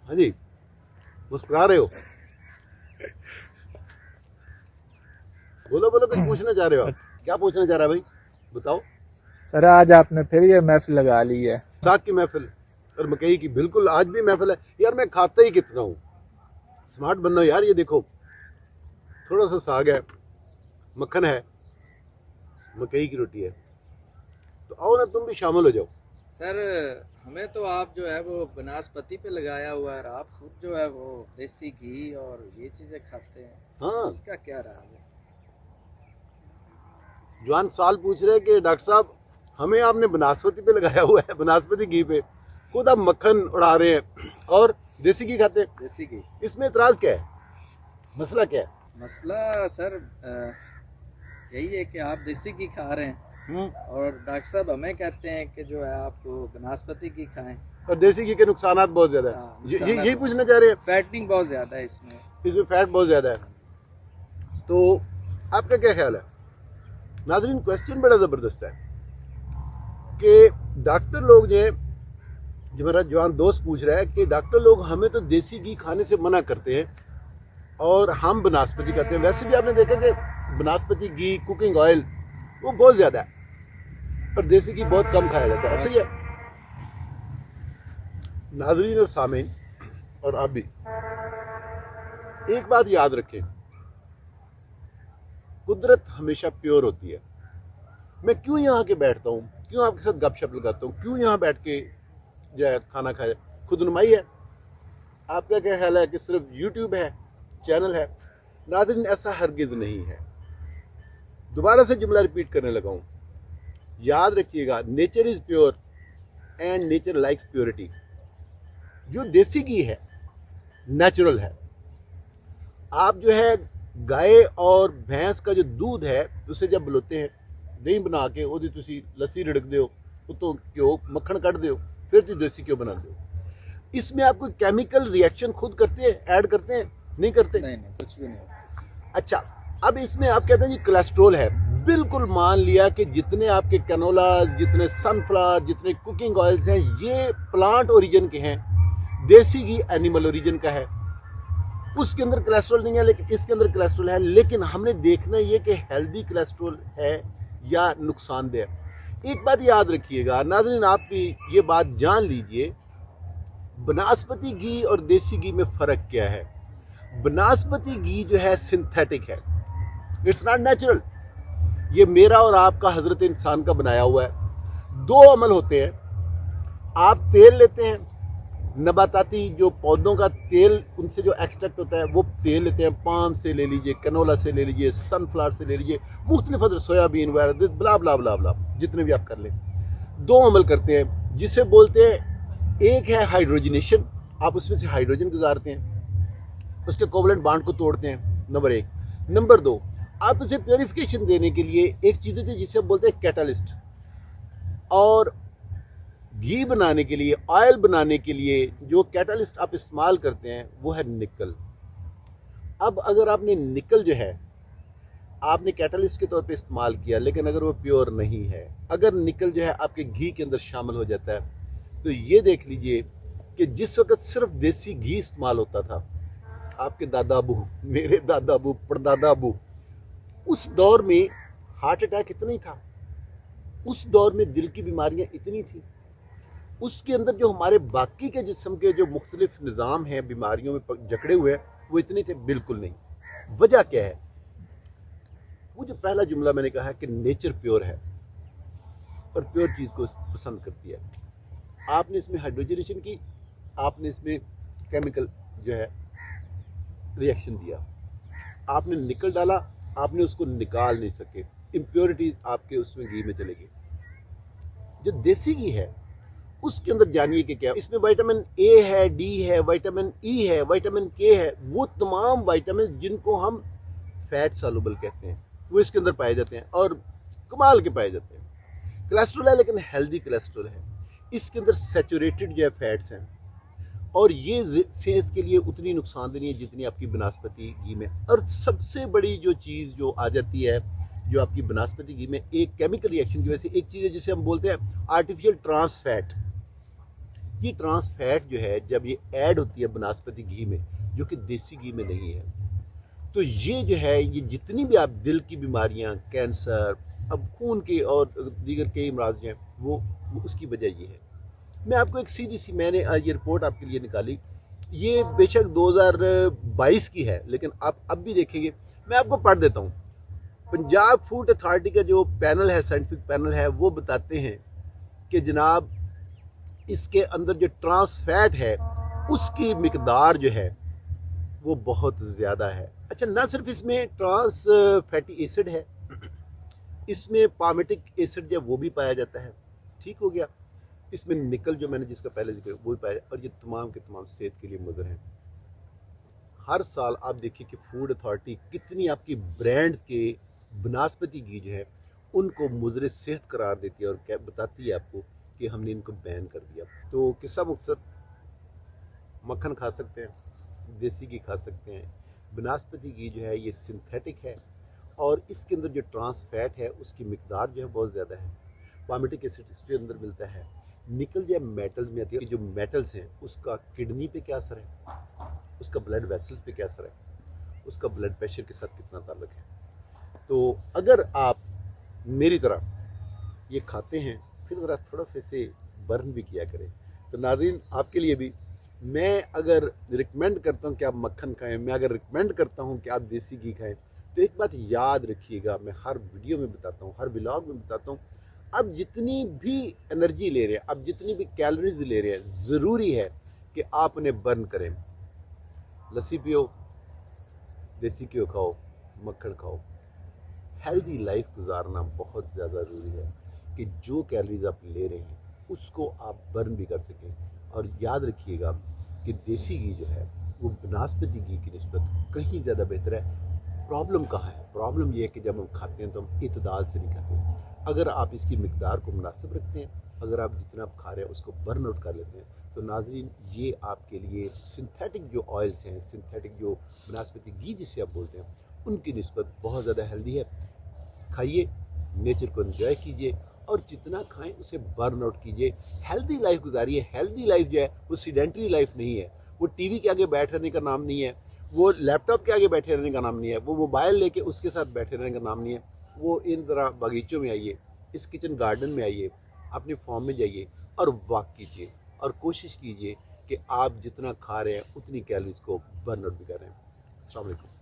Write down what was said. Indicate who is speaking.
Speaker 1: हाँ जी, मुस्कुरा रहे हो, बोलो बोलो, कुछ पूछना चाह रहे हो आप? क्या पूछना चाह रहा है भाई, बताओ।
Speaker 2: सर आज आपने फिर ये महफिल लगा ली है।
Speaker 1: साग की महफिल और मकई की, बिल्कुल आज भी महफिल है यार। मैं खाता ही कितना हूँ, स्मार्ट बनना यार। ये देखो, थोड़ा सा साग है, मक्खन है, मकई की रोटी है, तो आओ ना तुम भी शामिल हो जाओ।
Speaker 3: सर हमें तो आप जो है वो बनास्पति पे लगाया हुआ है, आप खुद जो है वो देसी घी और ये चीजें खाते हैं।
Speaker 1: हाँ,
Speaker 3: इसका क्या राज है?
Speaker 1: जवान साल पूछ रहे हैं कि डॉक्टर साहब हमें आपने बनास्पति पे लगाया हुआ है, बनास्पति घी पे, खुद आप मक्खन उड़ा रहे हैं और देसी घी खाते हैं।
Speaker 3: देसी घी,
Speaker 1: इसमें इतराज क्या है, मसला क्या है?
Speaker 3: मसला सर यही है कि आप देसी घी खा रहे हैं और डॉक्टर साहब हमें कहते हैं कि जो है आप बनास्पति घी खाएं।
Speaker 1: और देसी घी के नुकसानात बहुत ज्यादा है।
Speaker 3: हाँ,
Speaker 1: यही पूछना चाह रहे हैं?
Speaker 3: फैटनिंग बहुत ज्यादा है इसमें
Speaker 1: फैट बहुत ज्यादा है। तो आपका क्या ख्याल है? नाज़रीन, क्वेश्चन बड़ा जबरदस्त है कि डॉक्टर लोग जो मेरा जवान दोस्त पूछ रहा है कि डॉक्टर लोग हमें तो देसी घी खाने से मना करते हैं और हम बनास्पति खाते हैं। वैसे भी आपने देखा कि बनास्पति घी, कुकिंग ऑयल वो बहुत ज्यादा है और देसी घी बहुत कम खाया जाता है। सही है नाज़रीन और सामीन, और आप भी एक बात याद रखें, कुदरत हमेशा प्योर होती है। मैं क्यों यहाँ के बैठता हूँ, क्यों आपके साथ गपशप लगाता हूँ, क्यों यहाँ बैठ के जो है खाना खाया, खुदनुमाई है? आपका क्या ख्याल है कि सिर्फ यूट्यूब है, चैनल है? नाज़रीन, ऐसा हरगिज नहीं है। दोबारा से जुमला रिपीट करने लगा हूँ, याद रखिएगा, nature is pure and nature likes purity. जो देसी घी है नेचुरल है। आप जो है गाय और भैंस का जो दूध है उसे जब बलोते हैं, दही बना के ਉਹਦੀ ਤੁਸੀਂ ਲੱਸੀ ਰਿੜਕਦੇ ਹੋ, ਉਤੋਂ ਘਿਓ मक्खन ਕੱਢਦੇ ਹੋ, फिर ਤੁਸੀਂ देसी घी बनाते हो। इसमें आप कोई केमिकल रिएक्शन खुद करते हैं, ऐड करते हैं? नहीं करते।
Speaker 3: नहीं, कुछ भी नहीं।
Speaker 1: अच्छा, अब इसमें आप कहते हैं जी कोलेस्ट्रॉल है। बिल्कुल मान लिया कि जितने आपके कैनोलाज, जितने सनफ्लावर, जितने कुकिंग ऑयल्स हैं, ये प्लांट ओरिजिन के हैं। देसी घी एनिमल ओरिजिन का है, उसके अंदर कोलेस्ट्रॉल नहीं है, लेकिन इसके अंदर कोलेस्ट्रॉल है। लेकिन हमने देखना ये कि हेल्दी कोलेस्ट्रॉल है या नुकसानदेह। एक बात याद रखिएगा नाज़रीन, आप भी ये बात जान लीजिए, बनास्पति घी और देसी घी में फर्क क्या है। बनास्पति घी जो है सिंथेटिक है, इट्स नॉट नेचुरल। ये मेरा और आपका हजरत इंसान का बनाया हुआ है। दो अमल होते हैं, आप तेल लेते हैं, नबाताती जो पौधों का तेल, उनसे जो एक्सट्रैक्ट होता है वो तेल लेते हैं, पाम से ले लीजिए, कैनोला से ले लीजिए, सनफ्लावर से ले लीजिए, मुख्तलिफ अदर सोयाबीन वगैरह, ब्ला ब्ला ब्ला ब्ला, जितने भी आप कर लें। दो अमल करते हैं जिसे बोलते हैं, एक है हाइड्रोजनेशन, आप उसमें से हाइड्रोजन गुजारते हैं, उसके कोवलेंट बॉन्ड को तोड़ते हैं, नंबर एक। नंबर दो, आप उसे प्योरिफिकेशन देने के लिए एक चीज़ होती है जिसे बोलते हैं कैटलिस्ट। और घी बनाने के लिए, ऑयल बनाने के लिए जो कैटलिस्ट आप इस्तेमाल करते हैं वो है निकल। अब अगर आपने निकल जो है आपने कैटलिस्ट के तौर पे इस्तेमाल किया, लेकिन अगर वो प्योर नहीं है, अगर निकल जो है आपके घी के अंदर शामिल हो जाता है, तो ये देख लीजिए कि जिस वक्त सिर्फ देसी घी इस्तेमाल होता था, आपके दादा अबू, मेरे दादा अबू, परदादा अबू, उस दौर में हार्ट अटैक इतना ही था, उस दौर में दिल की बीमारियां इतनी थी, उसके अंदर जो हमारे बाकी के जिस्म के जो मुख्तलिफ निज़ाम हैं बीमारियों में जकड़े हुए हैं वो इतने थे बिल्कुल नहीं। वजह क्या है? वो जो पहला जुमला मैंने कहा कि नेचर प्योर है और प्योर चीज़ को पसंद करती है। आपने इसमें हाइड्रोजनेशन की, आपने इसमें केमिकल जो है रिएक्शन दिया, आपने निकल डाला, आपने उसको निकाल नहीं सके, इम्प्योरिटीज आपके उसमें घी में चले गई। जो देसी घी है उसके अंदर जानिए कि क्या, इसमें विटामिन ए है, डी है, विटामिन ई है, विटामिन के है, वो तमाम विटामिन जिनको हम फैट सॉल्युबल कहते हैं वो इसके अंदर पाए जाते हैं और कमाल के पाए जाते हैं। कोलेस्ट्रॉल है लेकिन हेल्दी कोलेस्ट्रॉल है, इसके अंदर सैचुरेटेड जो है फैट्स हैं और ये सेहत के लिए उतनी नुकसानदेह नहीं है जितनी आपकी बनास्पति घी में। और सबसे बड़ी जो चीज़ जो आ जाती है जो आपकी बनास्पति घी में, एक केमिकल रिएक्शन की वजह से एक चीज़ है जिसे हम बोलते हैं आर्टिफिशियल ट्रांस फैट। یہ ٹرانس فیٹ جو ہے جب یہ ایڈ ہوتی ہے بناسپتی گھی میں جو کہ دیسی گھی میں نہیں ہے تو یہ جو ہے یہ جتنی بھی آپ دل کی بیماریاں کینسر اب خون کے اور دیگر کئی امراض جو ہیں وہ اس کی وجہ یہ ہے. میں آپ کو ایک سیدھی سی میں نے یہ رپورٹ آپ کے لیے نکالی یہ بے شک 2022 کی ہے لیکن آپ اب بھی دیکھیں گے میں آپ کو پڑھ دیتا ہوں. پنجاب فوڈ اتھارٹی کا جو پینل ہے سائنٹیفک پینل ہے وہ بتاتے ہیں کہ جناب اس کے اندر جو ٹرانس فیٹ ہے اس کی مقدار جو ہے وہ بہت زیادہ ہے. اچھا نہ صرف اس میں ٹرانس فیٹی ایسڈ ہے اس میں پالمیٹک ایسڈ جو وہ بھی پایا جاتا ہے. ٹھیک ہو گیا. اس میں نکل جو میں نے جس کا پہلے ذکر وہ بھی پایا جاتا ہے اور یہ تمام کے تمام صحت کے لیے مضر ہیں. ہر سال آپ دیکھیے کہ فوڈ اتھارٹی کتنی آپ کی برانڈ کے بناسپتی گھی جو ہے ان کو مضر صحت قرار دیتی ہے اور بتاتی ہے آپ کو کہ ہم نے ان کو بین کر دیا. تو قصہ مقصد مکھن کھا سکتے ہیں دیسی گھی کھا سکتے ہیں. بناسپتی گھی جو ہے یہ سنتھیٹک ہے اور اس کے اندر جو ٹرانس فیٹ ہے اس کی مقدار جو ہے بہت زیادہ ہے. پالمیٹک ایسڈ اس کے اندر ملتا ہے. نکل جو ہے میٹلز میں آتی ہے. جو میٹلز ہیں اس کا کڈنی پہ کیا اثر ہے اس کا بلڈ ویسلز پہ کیا اثر ہے اس کا بلڈ پریشر کے ساتھ کتنا تعلق ہے. تو اگر آپ میری طرح یہ کھاتے ہیں پھر ذرا تھوڑا سا اسے برن بھی کیا کریں. تو ناظرین آپ کے لیے بھی میں اگر ریکمینڈ کرتا ہوں کہ آپ مکھن کھائیں میں اگر ریکمینڈ کرتا ہوں کہ آپ دیسی گھی کھائیں تو ایک بات یاد رکھیے گا میں ہر ویڈیو میں بتاتا ہوں ہر ولاگ میں بتاتا ہوں اب جتنی بھی انرجی لے رہے ہیں اب جتنی بھی کیلوریز لے رہے ہیں ضروری ہے کہ آپ انہیں برن کریں. لسی پیو دیسی گھی کھاؤ مکھن کھاؤ. ہیلدی لائف گزارنا بہت زیادہ ضروری ہے کہ جو کیلوریز آپ لے رہے ہیں اس کو آپ برن بھی کر سکیں. اور یاد رکھیے گا کہ دیسی گھی جو ہے وہ بناسپتی گھی کی نسبت کہیں زیادہ بہتر ہے. پرابلم کہاں ہے؟ پرابلم یہ ہے کہ جب ہم کھاتے ہیں تو ہم اعتدال سے نہیں کھاتے. اگر آپ اس کی مقدار کو مناسب رکھتے ہیں اگر آپ جتنا آپ کھا رہے ہیں اس کو برن آؤٹ کر لیتے ہیں تو ناظرین یہ آپ کے لیے سنتھیٹک جو آئلس ہیں سنتھیٹک جو بناسپتی گھی جسے آپ بولتے ہیں ان کی نسبت بہت زیادہ ہیلدی ہے. کھائیے نیچر کو انجوائے کیجیے اور جتنا کھائیں اسے برن آؤٹ کیجیے. ہیلدی لائف گزاریے. ہیلدی لائف جو ہے وہ سیڈنٹری لائف نہیں ہے. وہ ٹی وی کے آگے بیٹھ رہنے کا نام نہیں ہے. وہ لیپ ٹاپ کے آگے بیٹھے رہنے کا نام نہیں ہے. وہ موبائل لے کے اس کے ساتھ بیٹھے رہنے کا نام نہیں ہے. وہ ان طرح باغیچوں میں آئیے اس کچن گارڈن میں آئیے اپنی فارم میں جائیے اور واک کیجیے اور کوشش کیجیے کہ آپ جتنا کھا رہے ہیں اتنی کیلوریز کو برن آؤٹ بھی کر رہے ہیں. السلام علیکم.